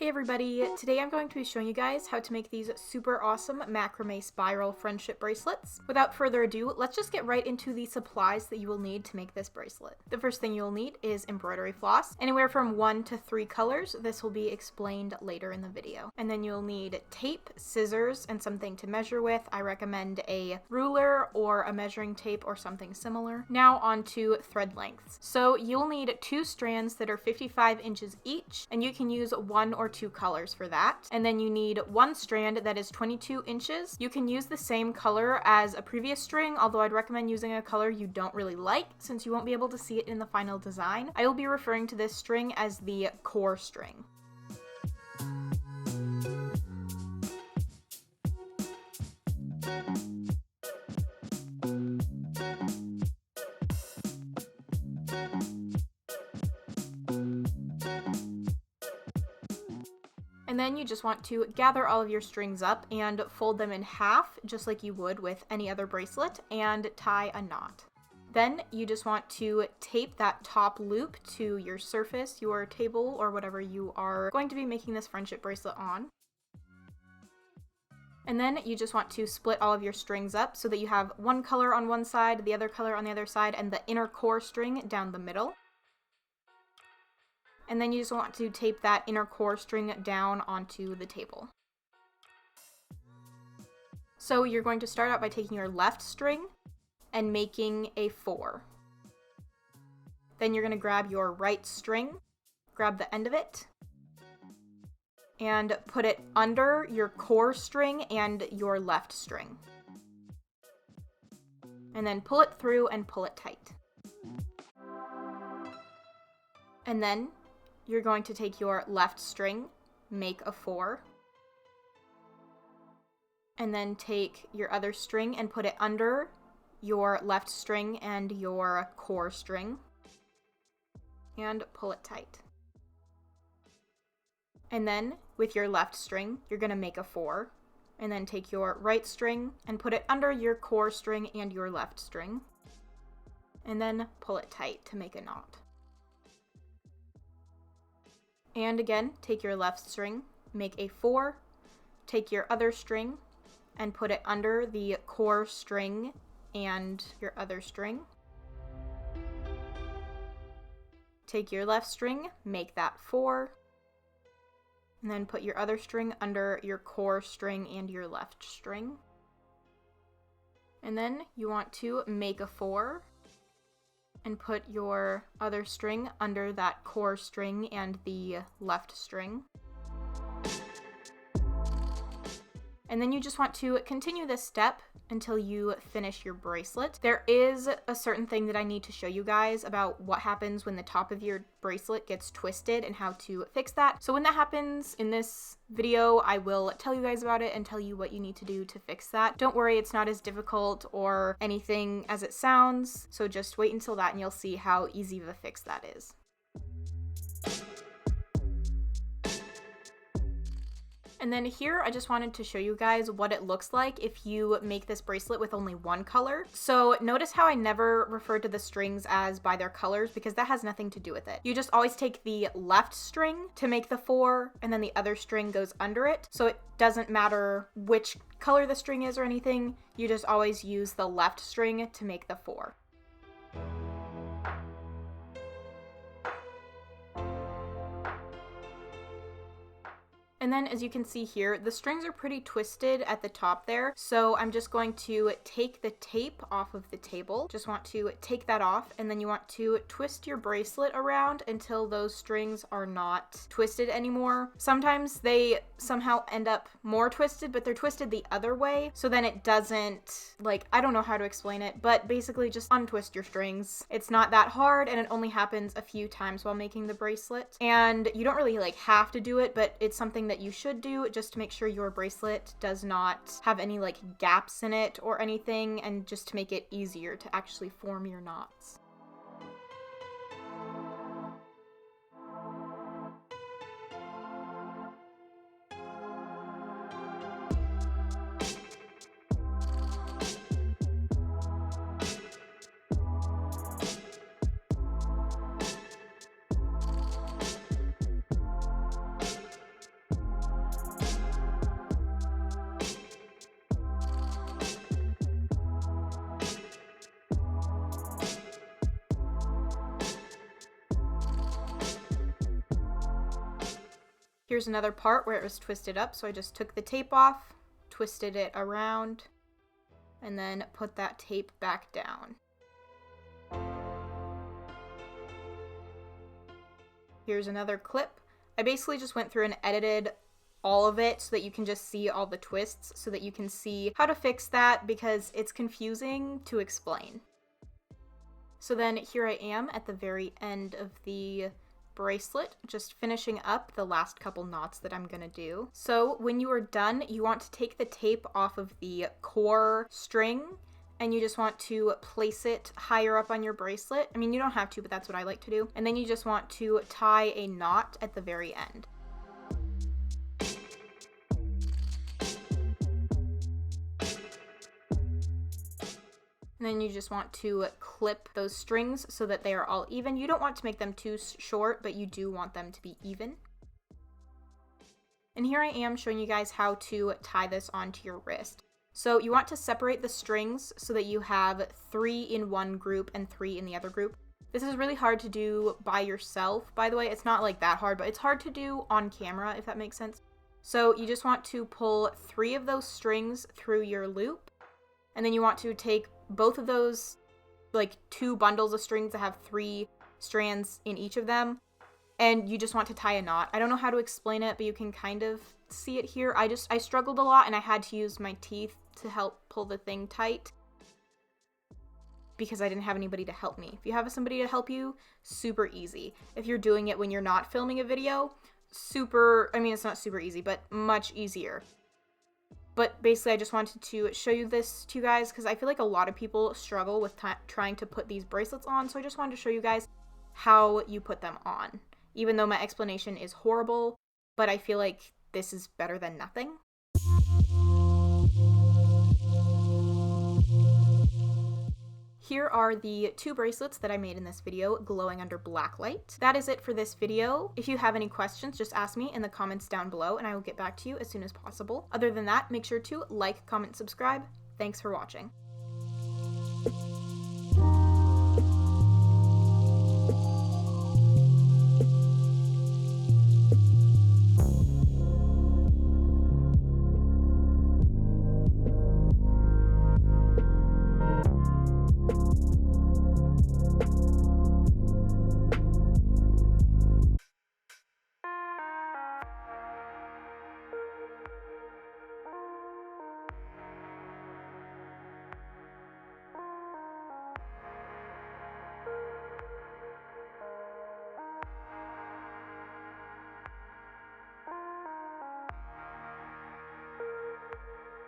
Hey everybody, today I'm going to be showing you guys how to make these super awesome macrame spiral friendship bracelets. Without further ado, let's just get right into the supplies that you will need to make this bracelet. The first thing you'll need is embroidery floss, anywhere from 1 to 3 colors. This will be explained later in the video. And then you'll need tape, scissors, and something to measure with. I recommend a ruler or a measuring tape or something similar. Now on to thread lengths. So you'll need 2 strands that are 55 inches each, and you can use 1 or 2 colors for that. And then you need 1 strand that is 22 inches. You can use the same color as a previous string, although I'd recommend using a color you don't really like since you won't be able to see it in the final design. I will be referring to this string as the core string. And then you just want to gather all of your strings up and fold them in half, just like you would with any other bracelet, and tie a knot. Then you just want to tape that top loop to your surface, your table, or whatever you are going to be making this friendship bracelet on. And then you just want to split all of your strings up so that you have one color on one side, the other color on the other side, and the inner core string down the middle. And then you just want to tape that inner core string down onto the table. So you're going to start out by taking your left string and making a 4. Then you're going to grab your right string, grab the end of it, and put it under your core string and your left string. And then pull it through and pull it tight. And then you're going to take your left string, make a 4, and then take your other string and put it under your left string and your core string, and pull it tight. And then with your left string, you're going to make a 4, and then take your right string and put it under your core string and your left string, and then pull it tight to make a knot. And again, take your left string, make a 4, take your other string, and put it under the core string and your other string. Take your left string, make that 4, and then put your other string under your core string and your left string. And then you want to make a 4, and put your other string under that core string and the left string. And then you just want to continue this step until you finish your bracelet. There is a certain thing that I need to show you guys about what happens when the top of your bracelet gets twisted and how to fix that. So when that happens in this video, I will tell you guys about it and tell you what you need to do to fix that. Don't worry, it's not as difficult or anything as it sounds, so just wait until that and you'll see how easy of a fix that is. And then here, I just wanted to show you guys what it looks like if you make this bracelet with only 1 color. So notice how I never refer to the strings as by their colors because that has nothing to do with it. You just always take the left string to make the 4 and then the other string goes under it. So it doesn't matter which color the string is or anything. You just always use the left string to make the 4. And then as you can see here, the strings are pretty twisted at the top there. So I'm just going to take the tape off of the table. Just want to take that off, and then you want to twist your bracelet around until those strings are not twisted anymore. Sometimes they somehow end up more twisted, but they're twisted the other way. So then it doesn't, like, I don't know how to explain it, but basically just untwist your strings. It's not that hard, and it only happens a few times while making the bracelet. And you don't really like have to do it, but it's something that you should do just to make sure your bracelet does not have any like gaps in it or anything, and just to make it easier to actually form your knots. Here's another part where it was twisted up, so I just took the tape off, twisted it around, and then put that tape back down. Here's another clip. I basically just went through and edited all of it so that you can just see all the twists, so that you can see how to fix that, because it's confusing to explain. So then here I am at the very end of the bracelet, just finishing up the last couple knots that I'm gonna do. So when you are done, you want to take the tape off of the core string, and you just want to place it higher up on your bracelet. I mean, you don't have to, but that's what I like to do. And then you just want to tie a knot at the very end. And then you just want to clip those strings so that they are all even. You don't want to make them too short, but you do want them to be even. And here I am showing you guys how to tie this onto your wrist. So you want to separate the strings so that you have 3 in one group and 3 in the other group. This is really hard to do by yourself, by the way. It's not like that hard, but it's hard to do on camera, if that makes sense. So you just want to pull 3 of those strings through your loop, and then you want to take both of those, like 2 bundles of strings that have 3 strands in each of them, and you just want to tie a knot. I don't know how to explain it, but you can kind of see it here. I struggled a lot, and I had to use my teeth to help pull the thing tight because I didn't have anybody to help me. If you have somebody to help you, super easy. If you're doing it when you're not filming a video, it's not super easy, but much easier. But basically, I just wanted to show you this to you guys because I feel like a lot of people struggle with trying to put these bracelets on. So I just wanted to show you guys how you put them on. Even though my explanation is horrible, but I feel like this is better than nothing. Here are the 2 bracelets that I made in this video, glowing under black light. That is it for this video. If you have any questions, just ask me in the comments down below and I will get back to you as soon as possible. Other than that, make sure to like, comment, subscribe. Thanks for watching.